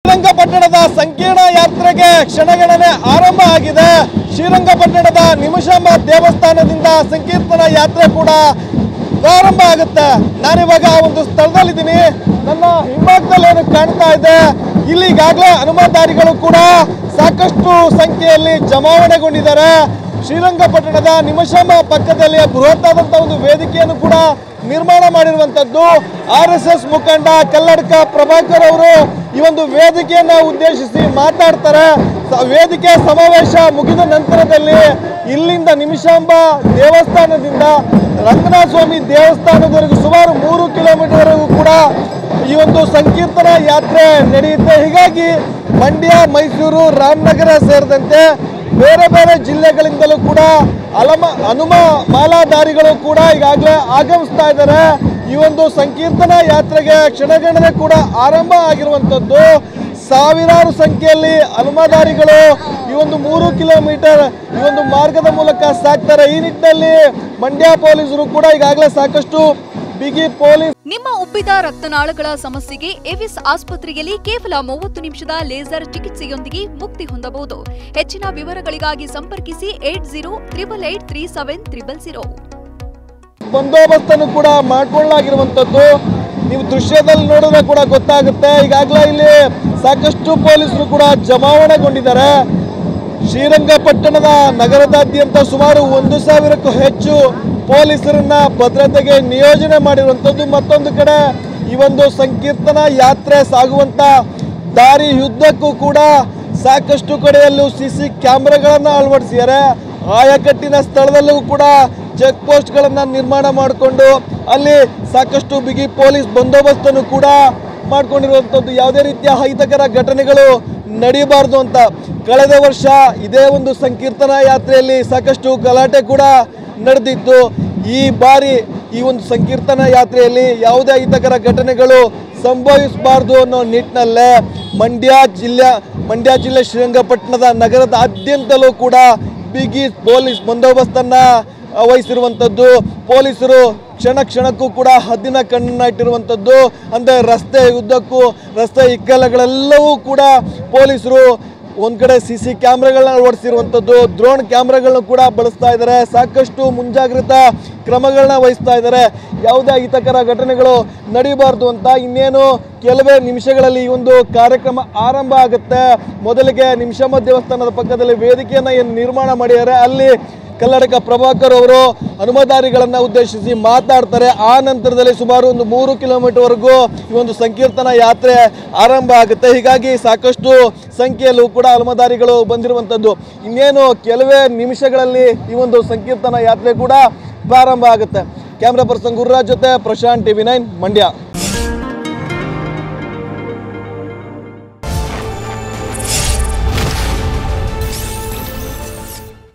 ಶ್ರೀರಂಗಪಟ್ಟಣದ ಸಂಕೀರ್ಣ ಯಾತ್ರೆಗೆ ಕ್ಷಣಗಣನೆ ಆರಂಭ ಆಗಿದೆ. ಶ್ರೀರಂಗಪಟ್ಟಣದ ನಿಮಿಷಾಂಬ ದೇವಸ್ಥಾನದಿಂದ ಸಂಕೀರ್ತನ ಯಾತ್ರೆ ಕೂಡ ಪ್ರಾರಂಭ ಆಗುತ್ತೆ. ನಾನಿವಾಗ ಒಂದು ಸ್ಥಳದಲ್ಲಿದ್ದೀನಿ. ನನ್ನ ಹಿಂಭಾಗದಲ್ಲಿ ಏನು ಕಾಣ್ತಾ ಇದೆ, ಇಲ್ಲಿ ಈಗಾಗಲೇ ಹನುಮದಾರಿಗಳು ಕೂಡ ಸಾಕಷ್ಟು ಸಂಖ್ಯೆಯಲ್ಲಿ ಜಮಾವಣೆಗೊಂಡಿದ್ದಾರೆ. ಶ್ರೀರಂಗಪಟ್ಟಣದ ನಿಮಿಷಾಂಬ ಪಕ್ಕದಲ್ಲಿ ಬೃಹತ್ತಾದಂಥ ಒಂದು ವೇದಿಕೆಯನ್ನು ಕೂಡ ನಿರ್ಮಾಣ ಮಾಡಿರುವಂಥದ್ದು. RSS ಮುಖಂಡ ಕಲ್ಲಡ್ಕ ಪ್ರಭಾಕರ್ ಅವರು ಈ ಒಂದು ವೇದಿಕೆಯನ್ನು ಉದ್ದೇಶಿಸಿ ಮಾತಾಡ್ತಾರೆ. ವೇದಿಕೆ ಸಮಾವೇಶ ಮುಗಿದ ನಂತರದಲ್ಲಿ ಇಲ್ಲಿಂದ ನಿಮಿಷಾಂಬ ದೇವಸ್ಥಾನದಿಂದ ರಂಗನಾಥ ಸ್ವಾಮಿ ದೇವಸ್ಥಾನದವರೆಗೂ ಸುಮಾರು 3 ಕಿಲೋಮೀಟರ್ವರೆಗೂ ಕೂಡ ಈ ಒಂದು ಸಂಕೀರ್ತನ ಯಾತ್ರೆ ನಡೆಯುತ್ತೆ. ಹೀಗಾಗಿ ಮಂಡ್ಯ, ಮೈಸೂರು, ರಾಮನಗರ ಸೇರಿದಂತೆ ಬೇರೆ ಬೇರೆ ಜಿಲ್ಲೆಗಳಿಂದಲೂ ಕೂಡ ಹನುಮ ಮಾಲಾಧಾರಿಗಳು ಕೂಡ ಈಗಾಗಲೇ ಆಗಮಿಸ್ತಾ ಇದ್ದಾರೆ. ಈ ಒಂದು ಸಂಕೀರ್ತನ ಯಾತ್ರೆಗೆ ಕ್ಷಣಗಣನೆ ಕೂಡ ಆರಂಭ ಆಗಿರುವಂಥದ್ದು. ಸಾವಿರಾರು ಸಂಖ್ಯೆಯಲ್ಲಿ ಹನುಮಧಾರಿಗಳು ಈ ಒಂದು 3 ಕಿಲೋಮೀಟರ್ ಈ ಒಂದು ಮಾರ್ಗದ ಮೂಲಕ ಸಾಕ್ತಾರೆ. ಈ ನಿಟ್ಟಿನಲ್ಲಿ ಮಂಡ್ಯ ಪೊಲೀಸರು ಕೂಡ ಈಗಾಗಲೇ ಸಾಕಷ್ಟು ಬಿಗಿ ಪೊಲೀಸ್. ನಿಮ್ಮ ಉಬ್ಬಿದ ರಕ್ತನಾಳಗಳ ಸಮಸ್ಯೆಗೆ ಎವಿಸ್ ಆಸ್ಪತ್ರೆಯಲ್ಲಿ ಕೇವಲ 30 ನಿಮಿಷದ ಲೇಸರ್ ಚಿಕಿತ್ಸೆಯೊಂದಿಗೆ ಮುಕ್ತಿ ಹೊಂದಬಹುದು. ಹೆಚ್ಚಿನ ವಿವರಗಳಿಗಾಗಿ ಸಂಪರ್ಕಿಸಿ 8088837300. ಬಂದೋಬಸ್ತನ್ನು ಕೂಡ ಮಾಡಿಕೊಳ್ಳಲಾಗಿರುವಂಥದ್ದು ನೀವು ದೃಶ್ಯದಲ್ಲಿ ನೋಡಿದ್ರೆ ಕೂಡ ಗೊತ್ತಾಗುತ್ತೆ. ಈಗಾಗಲೇ ಇಲ್ಲಿ ಸಾಕಷ್ಟು ಪೊಲೀಸರು ಕೂಡ ಜಮಾವಣೆಗೊಂಡಿದ್ದಾರೆ. ಶ್ರೀರಂಗಪಟ್ಟಣದ ನಗರದಾದ್ಯಂತ ಸುಮಾರು 1000ಕ್ಕೂ ಹೆಚ್ಚು ಪೊಲೀಸರನ್ನ ಭದ್ರತೆಗೆ ನಿಯೋಜನೆ ಮಾಡಿರುವಂಥದ್ದು. ಮತ್ತೊಂದು ಕಡೆ ಈ ಒಂದು ಸಂಕೀರ್ತನ ಯಾತ್ರೆ ಸಾಗುವಂತ ದಾರಿ ಉದ್ದಕ್ಕೂ ಕೂಡ ಸಾಕಷ್ಟು ಕಡೆಯಲ್ಲೂ CC ಕ್ಯಾಮೆರಾಗಳನ್ನು ಅಳವಡಿಸಿದ್ದಾರೆ. ಆಯಕಟ್ಟಿನ ಸ್ಥಳದಲ್ಲೂ ಕೂಡ ಚೆಕ್ ಪೋಸ್ಟ್ಗಳನ್ನು ನಿರ್ಮಾಣ ಮಾಡಿಕೊಂಡು ಅಲ್ಲಿ ಸಾಕಷ್ಟು ಬಿಗಿ ಪೊಲೀಸ್ ಬಂದೋಬಸ್ತನ್ನು ಕೂಡ ಮಾಡಿಕೊಂಡಿರುವಂಥದ್ದು. ಯಾವುದೇ ರೀತಿಯ ಅಹಿತಕರ ಘಟನೆಗಳು ನಡೆಯಬಾರ್ದು ಅಂತ ಕಳೆದ ವರ್ಷ ಇದೇ ಒಂದು ಸಂಕೀರ್ತನ ಯಾತ್ರೆಯಲ್ಲಿ ಸಾಕಷ್ಟು ಗಲಾಟೆ ಕೂಡ ನಡೆದಿತ್ತು. ಈ ಬಾರಿ ಈ ಒಂದು ಸಂಕೀರ್ತನ ಯಾತ್ರೆಯಲ್ಲಿ ಯಾವುದೇ ಅಹಿತಕರ ಘಟನೆಗಳು ಸಂಭವಿಸಬಾರ್ದು ಅನ್ನೋ ನಿಟ್ಟಿನಲ್ಲೇ ಮಂಡ್ಯ ಜಿಲ್ಲೆ ಶ್ರೀರಂಗಪಟ್ಟಣದ ನಗರದಾದ್ಯಂತಲೂ ಕೂಡ ಬಿಗಿ ಪೊಲೀಸ್ ಬಂದೋಬಸ್ತನ್ನು ವಹಿಸಿರುವಂಥದ್ದು. ಪೊಲೀಸರು ಕ್ಷಣಕ್ಕೂ ಕೂಡ ಹದ್ದಿನ ಕಣ್ಣನ್ನ ಇಟ್ಟಿರುವಂಥದ್ದು. ಅಂದರೆ ರಸ್ತೆ ಉದ್ದಕ್ಕೂ ರಸ್ತೆ ಇಕ್ಕೆಲಗಳೆಲ್ಲವೂ ಕೂಡ ಪೊಲೀಸರು ಒಂದು ಕಡೆ CC ಕ್ಯಾಮ್ರಾಗಳನ್ನ ಅಳವಡಿಸಿರುವಂಥದ್ದು, ಡ್ರೋನ್ ಕ್ಯಾಮ್ರಾಗಳನ್ನ ಕೂಡ ಬಳಸ್ತಾ ಇದ್ದಾರೆ. ಸಾಕಷ್ಟು ಮುಂಜಾಗ್ರತಾ ಕ್ರಮಗಳನ್ನ ವಹಿಸ್ತಾ ಇದ್ದಾರೆ. ಯಾವುದೇ ಅಹಿತಕರ ಘಟನೆಗಳು ನಡೆಯಬಾರ್ದು ಅಂತ. ಇನ್ನೇನು ಕೆಲವೇ ನಿಮಿಷಗಳಲ್ಲಿ ಈ ಒಂದು ಕಾರ್ಯಕ್ರಮ ಆರಂಭ ಆಗುತ್ತೆ. ಮೊದಲಿಗೆ ನಿಮಿಷಾಂಬ ದೇವಸ್ಥಾನದ ಪಕ್ಕದಲ್ಲಿ ವೇದಿಕೆಯನ್ನು ಏನು ನಿರ್ಮಾಣ ಮಾಡಿದ್ದಾರೆ, ಅಲ್ಲಿ ಕಲ್ಲಡ್ಕ ಪ್ರಭಾಕರ್ ಅವರು ಹನುಮಧಾರಿಗಳನ್ನು ಉದ್ದೇಶಿಸಿ ಮಾತಾಡ್ತಾರೆ. ಆ ನಂತರದಲ್ಲಿ ಸುಮಾರು ಒಂದು 3 ಕಿಲೋಮೀಟರ್ವರೆಗೂ ಈ ಒಂದು ಸಂಕೀರ್ತನ ಯಾತ್ರೆ ಆರಂಭ ಆಗುತ್ತೆ. ಹೀಗಾಗಿ ಸಾಕಷ್ಟು ಸಂಖ್ಯೆಯಲ್ಲೂ ಕೂಡ ಹನುಮಧಾರಿಗಳು ಬಂದಿರುವಂಥದ್ದು. ಇನ್ನೇನು ಕೆಲವೇ ನಿಮಿಷಗಳಲ್ಲಿ ಈ ಒಂದು ಸಂಕೀರ್ತನ ಯಾತ್ರೆ ಕೂಡ ಪ್ರಾರಂಭ ಆಗುತ್ತೆ. ಕ್ಯಾಮ್ರಾ ಪರ್ಸನ್ ಗುರುರಾಜ್ ಜೊತೆ ಪ್ರಶಾಂತ್, TV9 ಮಂಡ್ಯ.